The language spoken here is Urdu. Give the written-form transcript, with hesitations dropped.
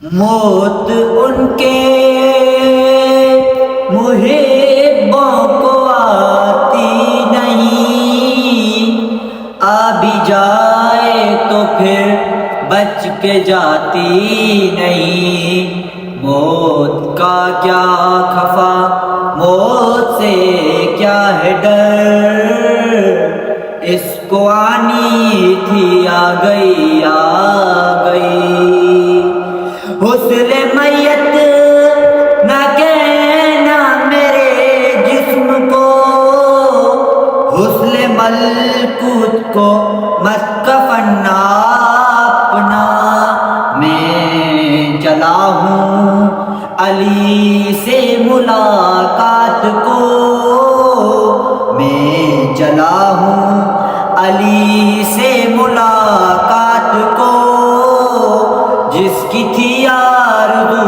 موت ان کے محبوں کو آتی نہیں، آ بھی جائے تو پھر بچ کے جاتی نہیں۔ موت کا کیا خفا، موت سے کیا ہے ڈر، اس کو آنی تھی آ گئی آ گئی۔ حسن میت نہ کہنا میرے جسم کو، حسن ملکوت کو مت کفن ناپنا۔ میں چلا ہوں علی سے ملاقات کو، میں چلا ہوں علی سے ملاقات کو، جس کی تھی آرزو